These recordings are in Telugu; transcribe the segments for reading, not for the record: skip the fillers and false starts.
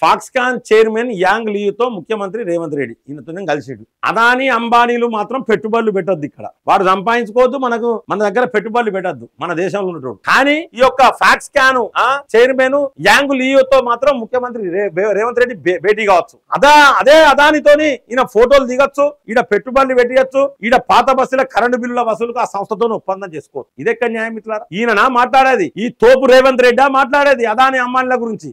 ఫాక్స్కాన్ చైర్మన్ యాంగ్ లీతో ముఖ్యమంత్రి రేవంత్ రెడ్డి ఈయనతో కలిసాడు. అదానీ అంబానీలు మాత్రం పెట్టుబడులు పెట్టొద్దు, ఇక్కడ వాడు సంపాదించుకోవద్దు, మన దగ్గర పెట్టుబడులు పెట్టద్దు మన దేశంలో ఉన్నటువంటి. కానీ ఈ యొక్క ఫాక్స్కాన్ చైర్మన్ యాంగ్ లీతో మాత్రం ముఖ్యమంత్రి రేవంత్ రెడ్డి భేటీ కావచ్చు. అదే అదానితోని ఈయన ఫోటోలు దిగొచ్చు, ఈడ పెట్టుబడులు పెట్టచ్చు, ఈడ పాత బస్సుల కరెంటు బిల్లుల వసూలుకు ఆ సంస్థతో ఒప్పందం చేసుకోవచ్చు. ఇదెక్కడ న్యాయం మిత్రులారా? ఈయన మాట్లాడేది ఈ తోపు రేవంత్ రెడ్డి మాట్లాడేది అదాని అంబానీల గురించి.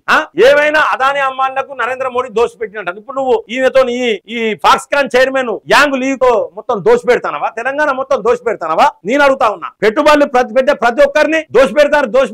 ఏమైనా అదాని అంబానీలకు నరేంద్ర మోడీ దోషి పెట్టినట్టు. ఇప్పుడు నువ్వు ఈయనతో ఈ ఫాక్స్కాన్ చైర్మన్ యాంగ్ లీతో మొత్తం దోషి పెడతానవా? తెలంగాణ మొత్తం దోషి పెడతానవా? నేను అడుగుతా ఉన్నా. పెట్టుబడులు పెట్టే ప్రతి ఒక్కరిని దోషి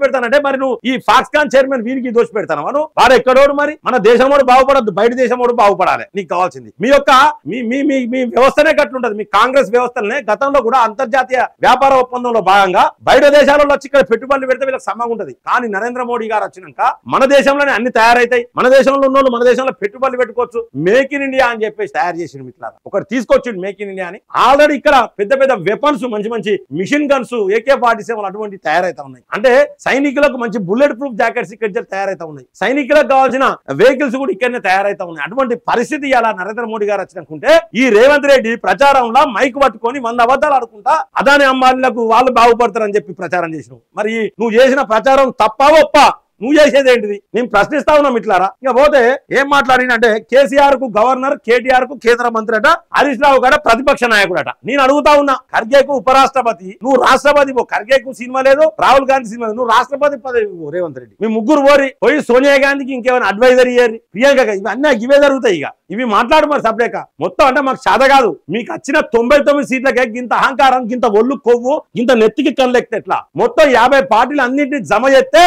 పెడతానంటే మరి నువ్వు ఈ ఫాక్స్కాన్ చైర్మన్ వీరికి దోషి పెడతానవా? నువ్వు వాడు ఎక్కడోడు, మరి మన దేశమోడు బాగుపడద్దు, బయట దేశమోడు బాగుపడాలి. నీకు కావాల్సింది మీ యొక్క మీ వ్యవస్థనే కట్లుంటది. మీ కాంగ్రెస్ వ్యవస్థలనే గతంలో కూడా అంతర్జాతీయ వ్యాపార ఒప్పందంలో భాగంగా బయట దేశాలలో వచ్చి ఇక్కడ పెట్టుబడులు పెడితే వీళ్ళకి సమ్మగా ఉంటది. కానీ నరేంద్ర మోడీ గారు వచ్చినాక మన దేశంలోనే అన్ని తయారైతాయి, మన దేశంలో ఉన్న మన దేశంలో పెట్టుబడులు పెట్టుకోవచ్చు. మేక్ ఇన్ ఇండియా అని చెప్పేసి తయారు చేసిన మిత్రులారా, ఒకటి తీసుకొచ్చిండు మేక్ ఇన్ ఇండియా అని. ఆల్రెడీ ఇక్కడ పెద్ద పెద్ద వెపన్స్, మంచి మిషన్ గన్స్, AK-47 అటువంటి తయారైతా ఉన్నాయి. అంటే సైనికులకు మంచి బుల్లెట్ ప్రూఫ్ జాకెట్స్ ఇక్కడ తయారైతా ఉన్నాయి. సైనికులకు కావాల్సిన వెహికల్స్ కూడా ఇక్కడనే తయారైతా ఉన్నాయి. అటువంటి పరిస్థితి ఇలా నరేంద్ర మోడీ గారు వచ్చినాకుంటే ఈ రేవంత్ రెడ్డి ప్రచారంలో మైక్ పట్టుకొని 100 అబద్ధాలు ఆడుకుంటా అదాని అంబానీలకు వాళ్ళు బాగుపడతారని చెప్పి ప్రచారం చేసినావు. మరి నువ్వు చేసిన ప్రచారం తప్పా ఒప్పా? నువ్వు చేసేది ఏంటిది? నేను ప్రశ్నిస్తా ఉన్నాం ఇట్లారా. ఇక పోతే ఏం మాట్లాడినంటే కేసీఆర్ కు గవర్నర్, KTR కు కేంద్ర మంత్రి అట, హరీష్ రావు గారు ప్రతిపక్ష నాయకుడు అట. నేను అడుగుతా ఉన్నా, ఖర్గేకు ఉపరాష్ట్రపతి, నువ్వు రాష్ట్రపతి. ఖర్గేకు సినిమా లేదు, రాహుల్ గాంధీ సినిమా లేదు, నువ్వు రాష్ట్రపతి పదవి రేవంత్ రెడ్డి. మీ ముగ్గురు పోయి సోనియా గాంధీకి ఇంకేమైనా అడ్వైజర్ ఇయ్యారు, ప్రియాంక, ఇవి అన్నీ ఇవే జరుగుతాయి. ఇవి మాట్లాడు మరి సపరేక మొత్తం. అంటే మాకు చేత కాదు, మీకు వచ్చిన 99 సీట్లకే గింత అహంకారం, గింత ఒళ్ళు కొవ్వు, గింత నెత్తికి కళ్ళెక్తే ఎట్లా? మొత్తం 50 పార్టీలు అన్నింటినీ జమ చేస్తే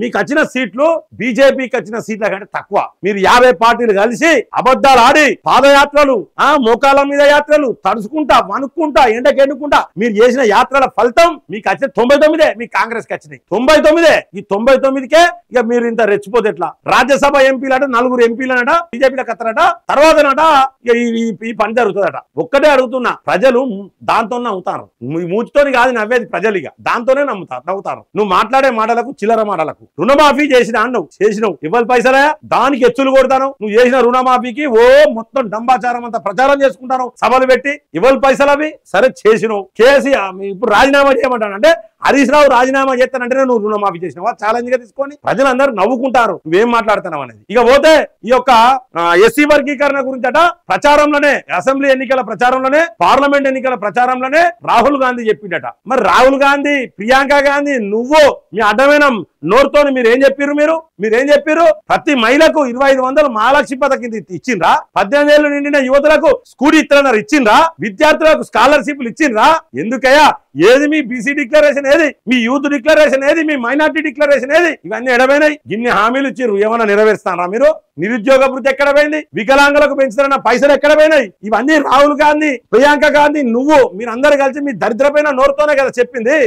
మీకు వచ్చిన సీట్లు బీజేపీకి వచ్చిన సీట్ల కంటే తక్కువ. మీరు 50 పార్టీలు కలిసి అబద్ధాలు ఆడి పాదయాత్రలు, మోకాల మీద యాత్రలు, తడుచుకుంటా వణుక్కుంటా ఎండకెండుకుంటా మీరు చేసిన యాత్రల ఫలితం మీకు వచ్చిన 99, మీ కాంగ్రెస్ కి వచ్చినాయి 99. ఈ 99కే ఇక మీరు ఇంత రెచ్చిపోతే ఎట్లా? రాజ్యసభ ఎంపీలట 4 ఎంపీలనట బీజేపీలకు వస్తారట, తర్వాతనట ఈ పని జరుగుతుందట. ఒక్కటే అడుగుతున్నా, ప్రజలు దాంతో నవ్వుతారు. మూచితోని కాదు నవ్వేది, ప్రజలు ఇక దాంతోనే నవ్వుతారు. నువ్వు మాట్లాడే మాటలకు, చిల్లర మాటలకు. రుణమాఫీ చేసినావు ఇవ్వాలి పైసలా? దానికి ఎచ్చులు కొడతాను. నువ్వు చేసిన రుణమాఫీకి మొత్తం డంబాచారం అంతా ప్రచారం చేసుకుంటాను, సభలు పెట్టి. ఇవ్వాలి పైసలు అవి సరే చేసినావు. ఇప్పుడు రాజీనామా చేయమంటాను అంటే హరీష్ రావు రాజీనామా చేస్తానంటేనే నువ్వు రుణమాఫీ చేసినావా? ఛాలెంజ్ గా తీసుకొని ప్రజలందరూ నవ్వుకుంటారు నువ్వేం మాట్లాడుతున్నావు అనేది. ఇక పోతే ఈ యొక్క ఎస్సీ వర్గీకరణ గురించి అట ప్రచారంలోనే, అసెంబ్లీ ఎన్నికల ప్రచారంలోనే, పార్లమెంట్ ఎన్నికల ప్రచారంలోనే రాహుల్ గాంధీ చెప్పిండట. మరి రాహుల్ గాంధీ, ప్రియాంక గాంధీ, నువ్వు మీ అడ్డమైన నోరుతో మీరేం చెప్పారు? ప్రతి మహిళకు 2500 మహాలక్ష్మి పథకం ఇచ్చిండ్రా? 18 ఏళ్ళు నిండిన యువతులకు స్కూటీ ఇస్తున్నారు ఇచ్చిండ్రా? విద్యార్థులకు స్కాలర్షిప్లు ఇచ్చిండ్రా? ఎందుకయ్యా? ఏది మీ బీసీ డిక్లరేషన్, ఏది మీ యూత్ డిక్లరేషన్, ఏది మీ మైనార్టీ డిక్లరేషన్, ఏది? ఇవన్నీ ఎడబోయినాయి. ఇన్ని హామీలు ఇచ్చిర్రు, ఏమన్నా నెరవేరుస్తారా మీరు? నిరుద్యోగ వృత్తి ఎక్కడ పోయింది? వికలాంగులకు పెంచుతారన్న పైసలు ఎక్కడ పోయినాయి? ఇవన్నీ రాహుల్ గాంధీ, ప్రియాంక గాంధీ, నువ్వు మీరందరూ కలిసి మీ దరిద్రపైన నోరుతోనే కదా చెప్పింది.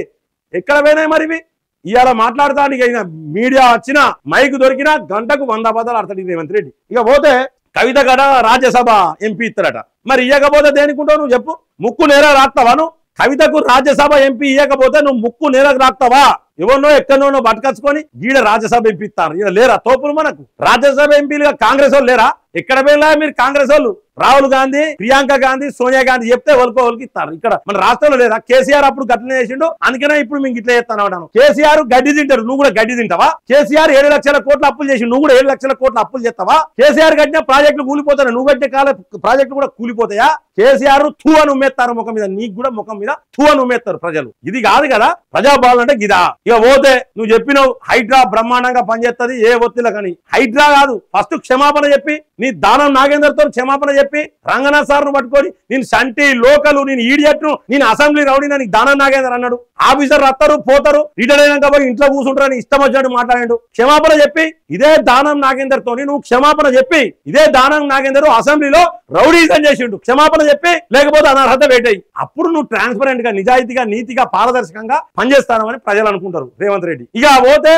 ఎక్కడ పోయినాయి మరి? ఇవాళ మాట్లాడటానికి అయినా మీడియా వచ్చినా, మైక్ దొరికినా గంటకు 100 అబద్ధాలు ఆడతాడు రేవంత్ రెడ్డి. ఇక పోతే కవిత గడ రాజ్యసభ ఎంపీ ఇస్తారట. మరి ఇయ్యకపోతే దేనికుంటావు నువ్వు చెప్పు? ముక్కు నేర రాస్తావా నువ్వు? కవితకు రాజ్యసభ ఎంపీ ఇయ్యకపోతే నువ్వు ముక్కు నేరకు రాస్తావా? ఎవరినో ఎక్కడనో బతకచ్చుకొని ఈడ రాజ్యసభ ఎంపీ ఇస్తాను. ఈడ లేరా తోపులు? మనకు రాజ్యసభ ఎంపీలుగా కాంగ్రెస్ వాళ్ళు లేరా? ఎక్కడ పోయినా మీరు కాంగ్రెస్ వాళ్ళు? రాహుల్ గాంధీ, ప్రియాంక గాంధీ, సోనియా గాంధీ చెప్తే వాళ్ళకి ఇస్తారు. ఇక్కడ మన రాష్ట్రంలో లేదా? కేసీఆర్ అప్పుడు గట్లనే చేసిండు, అందుకనే ఇప్పుడు మీకు ఇట్లా చేస్తాను. కేసీఆర్ గడ్డి తింటారు, నువ్వు కూడా గడ్డి తింటావా? కేసీఆర్ 7 లక్షల కోట్ల అప్పులు చేసి నువ్వు కూడా 7 లక్షల కోట్ల అప్పులు చేస్తావా? కేసీఆర్ కట్టిన ప్రాజెక్టులు కూలిపోతాయి, నువ్వు కట్టిన ప్రాజెక్టులు కూడా కూలిపోతాయా? కేసీఆర్ థూ అని ఉమ్మేస్తారు ముఖం మీద, నీకు కూడా ముఖం మీద థూ అని ఉమ్మేస్తారు ప్రజలు. ఇది కాదు కదా ప్రజాపాలన అంటే గిదా. ఇక పోతే నువ్వు చెప్పినావు హైడ్రా బ్రహ్మాండంగా పనిచేస్తుంది, ఏ ఒత్తిళ్ళ కానీ. హైడ్రా కాదు, ఫస్ట్ క్షమాపణ చెప్పి, నీ దానం నాగేందర్తో క్షమాపణ చెప్పి, రంగనాథ్ సార్ను పట్టుకొని నేను సంటి లోకలు, నేను ఈడియట్ను, నేను అసెంబ్లీ రౌడీనా, నీకు దానం నాగేందర్ అన్నాడు. ఆఫీసర్ వస్తారు పోతారు, రిటైర్ అయినాక పోయి ఇంట్లో కూర్చుంటారని ఇష్టం వచ్చినట్టు మాట్లాడాడు. క్షమాపణ చెప్పి ఇదే దానం నాగేందర్ తోని నువ్వు క్షమాపణ చెప్పి, ఇదే దానం నాగేందర్ అసెంబ్లీలో రౌడీజం చేసిండు, క్షమాపణ చెప్పి, లేకపోతే అనర్హత వేటాయి. అప్పుడు నువ్వు ట్రాన్స్పరెంట్ గా, నిజాయితీగా, నీతిగా, పారదర్శకంగా పనిచేస్తానని ప్రజలు అనుకుంటారు రేవంత్ రెడ్డి. ఇక పోతే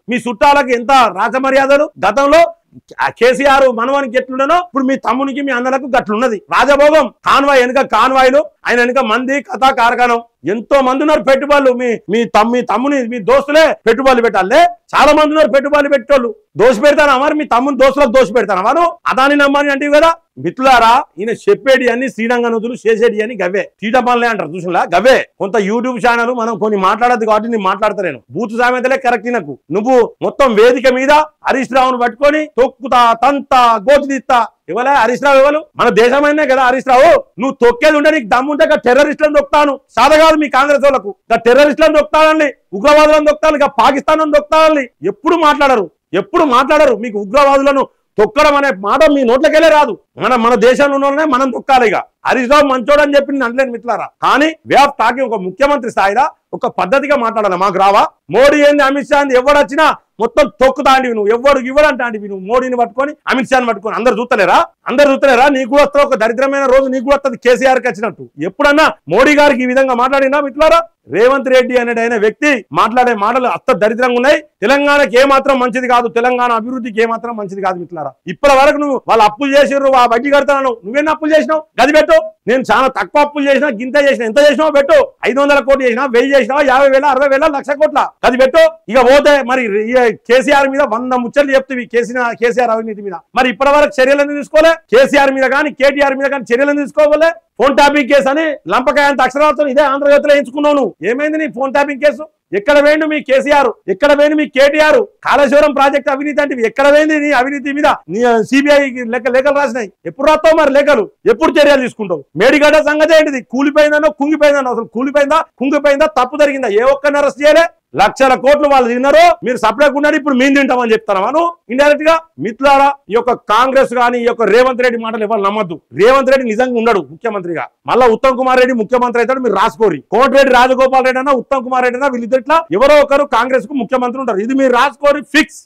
మీ చుట్టాలకు ఎంత రాజమర్యాదలు. గతంలో కేసీఆర్ మనవానికి ఎట్లుండనో ఇప్పుడు మీ తమ్మునికి, మీ అన్నలకు గట్లున్నది. రాజభోగం, కాన్వాయ్ వెనుక కాన్వాయ్లు, ఆయన వెనుక మంది, కథా కార్ఖానం. ఎంతో మంది ఉన్నారు పెట్టుబడులు. మీ తమ్ముని మీ దోస్తులే పెట్టుబడులు పెట్టాలే. చాలా మంది ఉన్నారు పెట్టుబడులు పెట్టేవాళ్ళు. దోష పెడతానా మరి మీ తమ్ముని దోస్తులకు దోష పెడతానా వారు? అదాని నమ్మని అంటే కదా మిత్రులారా, ఈయన చెప్పేటి అన్ని శ్రీరంగనుతులు చేసేటి అని గవే తీట పనులే అంటారు. చూసినా గవే. కొంత యూట్యూబ్ ఛానల్ మనం కొన్ని మాట్లాడద్దు కాబట్టి నేను మాట్లాడతలేను. బూతు సామెతలే కరెక్ట్. నాకు నువ్వు మొత్తం వేదిక మీద హరీష్ రావును పట్టుకొని తొక్కుతా తంతా గోతి తీస్తా. ఇవ్వలే హరీష్ రావు ఇవ్వలు మన దేశమైనా కదా హరీష్ రావు. నువ్వు తొక్కేది ఉంటే నీకు దమ్ముంటే టెర్రరిస్టులను దొక్కుతాను. సాధ కాదు మీ కాంగ్రెస్ వాళ్ళకు. టెర్రరిస్టులను దొక్కుతానండి, ఉగ్రవాదులను దొక్కుతాను, పాకిస్తాన్ దొక్కుతానని ఎప్పుడు మాట్లాడరు. మీకు ఉగ్రవాదులను తొక్కడం అనే మాట మీ నోట్లకెళ్ళే రాదు. మన దేశంలో ఉన్నోళ్ళనే మనం తొక్కాలి. ఇక హరీష్ రావు మంచోడు అని చెప్పి నేను అనలేను మిత్రులారా. కానీ వే ఆఫ్ టాకింగ్ ఒక ముఖ్యమంత్రి స్థాయిలో ఒక పద్ధతిగా మాట్లాడాలి. మాకు రావా? మోడీ ఏంది అమిత్ షా ఏంది ఎవరు వచ్చినా మొత్తం తొక్కుతా అంటివి నువ్వు. ఎవరు ఇవ్వడంటే అంటివి నువ్వు. మోడీని పట్టుకొని అమిత్ షాని పట్టుకొని అందరు చూస్తలేరా? నీకు కూడా వస్తా ఒక దరిద్రమైన రోజు నీకు కూడా వస్తుంది కేసీఆర్కి వచ్చినట్టు. ఎప్పుడన్నా మోడీ గారికి ఈ విధంగా మాట్లాడినా మిత్రులారా? రేవంత్ రెడ్డి అనే వ్యక్తి మాట్లాడే మాటలు అత్త దరిద్రంగా ఉన్నాయి. తెలంగాణకి ఏమాత్రం మంచిది కాదు, తెలంగాణ అభివృద్ధికి ఏమాత్రం మంచిది కాదు మిత్రులారా. ఇప్పటి వరకు నువ్వు వాళ్ళు అప్పులు చేసిర్రు, ఆ వడ్డీ కడతాను. నువ్వేనా అప్పులు చేసినావు? గది పెట్టు. నేను చాలా తక్కువ అప్పులు చేసినా, గింత చేసినా. ఎంత చేసినావో పెట్టు. 500 కోట్లు చేసినా, 1000 చేసినా, 50,000, 60,000, 1,00,000 కోట్ల గది పెట్టు. ఇక పోతే మరి కేసీఆర్ మీద 100 ముచ్చట్లు చెప్తుంది కేసీఆర్ అవినీతి మీద. మరి ఇప్పటి వరకు చర్యలను తీసుకోలే. కేసీఆర్ మీద కానీ కేటీఆర్ మీద కానీ చర్యలను తీసుకోవాలే. ఫోన్ ట్యాపింగ్ కేసు అని లంపకాయ అంత అక్షరాలతో ఇదే ఆంధ్రజ్యోతిలో ఎంచుకున్నావు నువ్వు. ఏమైంది నీ ఫోన్ ట్యాపింగ్ కేసు? ఎక్కడ వేయండి మీ కేసీఆర్? ఎక్కడ వేయండి మీ కేటీఆర్? కాళేశ్వరం ప్రాజెక్ట్ అవినీతి అంటే ఎక్కడ వేయండి నీ అవినీతి మీద? సిబిఐ లేఖలు రాసినాయి. ఎప్పుడు రాస్తావు మరి లేఖలు? ఎప్పుడు చర్యలు తీసుకుంటావు? మేడిగడ్డ సంగతి ఏంటిది? కూలిపోయిందనో కుంగిపోయిందనో? అసలు కూలిపోయిందా కుంగిపోయిందా? తప్పు జరిగిందా? ఏ ఒక్కరిని అరెస్ట్ చేయలే. లక్షల కోట్లు వాళ్ళు తిన్నారు. మీరు సపరేట్ ఉన్నారు. ఇప్పుడు మేము తింటామని చెప్తాను ఇండైరెక్ట్ గా. మిత్రులారా, ఈ యొక్క కాంగ్రెస్ కానీ ఈ యొక్క రేవంత్ రెడ్డి మాటలు ఎవరు నమ్మద్దు. రేవంత్ రెడ్డి నిజంగా ఉండడు ముఖ్యమంత్రిగా. మళ్ళా ఉత్తమ్ కుమార్ రెడ్డి ముఖ్యమంత్రి అవుతాడు. మీరు రాసుకోరి. కోమటిరెడ్డి రాజగోపాల్ రెడ్డి అన్నా ఉత్తమ్ కుమార్ రెడ్డి అన్నా వీళ్ళిద్దరిట్లా ఎవరో ఒకరు కాంగ్రెస్ కు ముఖ్యమంత్రి ఉంటారు. ఇది మీరు రాసుకోరి ఫిక్స్.